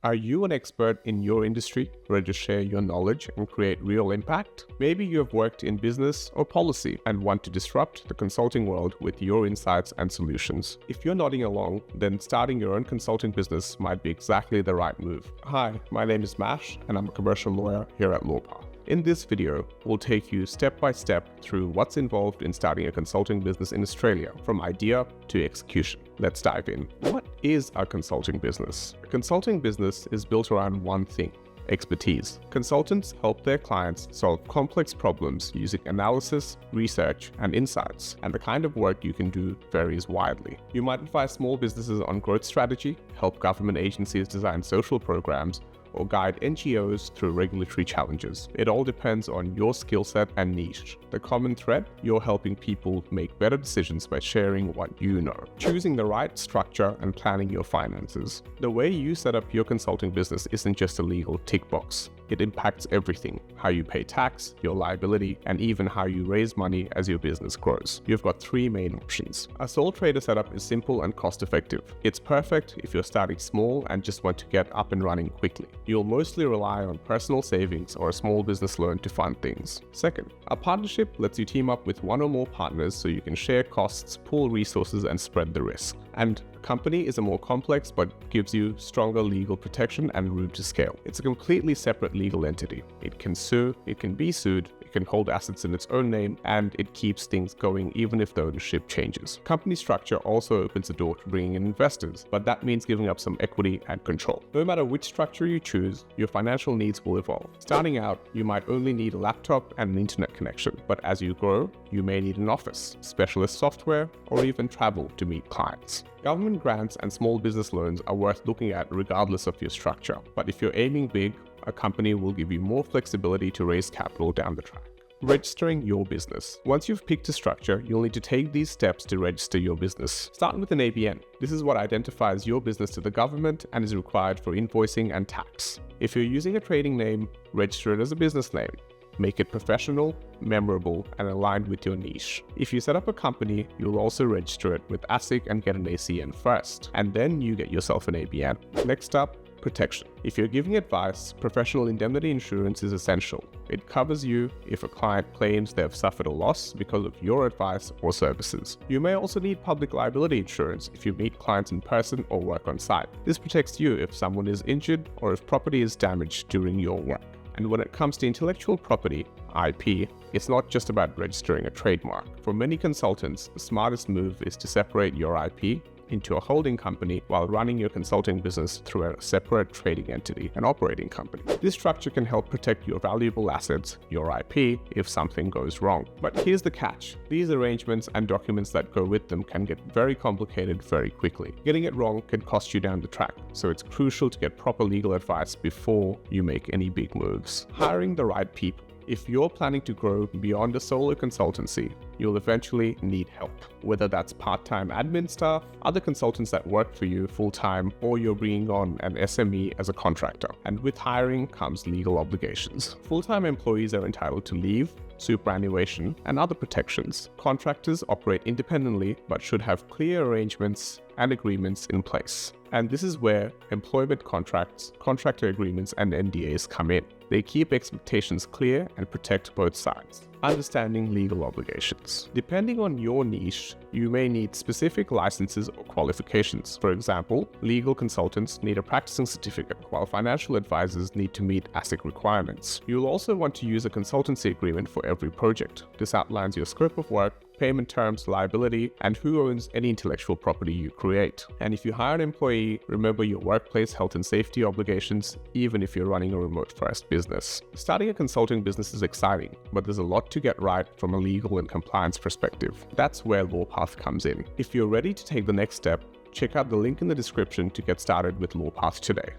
Are you an expert in your industry, ready to share your knowledge and create real impact? Maybe you have worked in business or policy and want to disrupt the consulting world with your insights and solutions. If you're nodding along, then starting your own consulting business might be exactly the right move. Hi, my name is Mash, and I'm a commercial lawyer here at Lawpath. In this video, we'll take you step by step through what's involved in starting a consulting business in Australia, from idea to execution. Let's dive in. What is a consulting business? A consulting business is built around one thing: expertise. Consultants help their clients solve complex problems using analysis, research, and insights, and the kind of work you can do varies widely. You might advise small businesses on growth strategy, help government agencies design social programs, or guide NGOs through regulatory challenges. It all depends on your skill set and niche. The common thread: you're helping people make better decisions by sharing what you know, choosing the right structure, and planning your finances. The way you set up your consulting business isn't just a legal tick box. It impacts everything: how you pay tax, your liability, and even how you raise money as your business grows. You've got three main options. A sole trader setup is simple and cost-effective. It's perfect if you're starting small and just want to get up and running quickly. You'll mostly rely on personal savings or a small business loan to fund things. Second, a partnership lets you team up with one or more partners so you can share costs, pool resources, and spread the risk. And a company is a more complex but gives you stronger legal protection and room to scale. It's a completely separate legal entity. It can sue, it can be sued, it can hold assets in its own name, and it keeps things going even if the ownership changes. Company structure also opens the door to bringing in investors, but that means giving up some equity and control. No matter which structure you choose, your financial needs will evolve. Starting out, you might only need a laptop and an internet connection, but as you grow, you may need an office, specialist software, or even travel to meet clients. Government grants and small business loans are worth looking at regardless of your structure, but if you're aiming big, a company will give you more flexibility to raise capital down the track. Registering your business. Once you've picked a structure, you'll need to take these steps to register your business. Start with an ABN. This is what identifies your business to the government and is required for invoicing and tax. If you're using a trading name, register it as a business name. Make it professional, memorable, and aligned with your niche. If you set up a company, you'll also register it with ASIC and get an ACN first, and then you get yourself an ABN. Next up, protection. If you're giving advice, professional indemnity insurance is essential. It covers you if a client claims they have suffered a loss because of your advice or services. You may also need public liability insurance if you meet clients in person or work on site. This protects you if someone is injured or if property is damaged during your work. And when it comes to intellectual property, IP, it's not just about registering a trademark. For many consultants, the smartest move is to separate your IP into a holding company while running your consulting business through a separate trading entity, an operating company. This structure can help protect your valuable assets, your IP, if something goes wrong. But here's the catch: these arrangements and documents that go with them can get very complicated very quickly. Getting it wrong can cost you down the track, so it's crucial to get proper legal advice before you make any big moves. Hiring the right people. If you're planning to grow beyond a solo consultancy, you'll eventually need help. Whether that's part-time admin staff, other consultants that work for you full-time, or you're bringing on an SME as a contractor. And with hiring comes legal obligations. Full-time employees are entitled to leave, superannuation, and other protections. Contractors operate independently but should have clear arrangements and agreements in place. And this is where employment contracts, contractor agreements, and NDAs come in. They keep expectations clear and protect both sides. Understanding legal obligations. Depending on your niche, you may need specific licenses or qualifications. For example, legal consultants need a practicing certificate, while financial advisors need to meet ASIC requirements. You'll also want to use a consultancy agreement for every project. This outlines your scope of work, payment terms, liability, and who owns any intellectual property you create. And if you hire an employee, remember your workplace health and safety obligations, even if you're running a remote-first business. Starting a consulting business is exciting, but there's a lot to get right from a legal and compliance perspective. That's where Lawpath comes in. If you're ready to take the next step, check out the link in the description to get started with Lawpath today.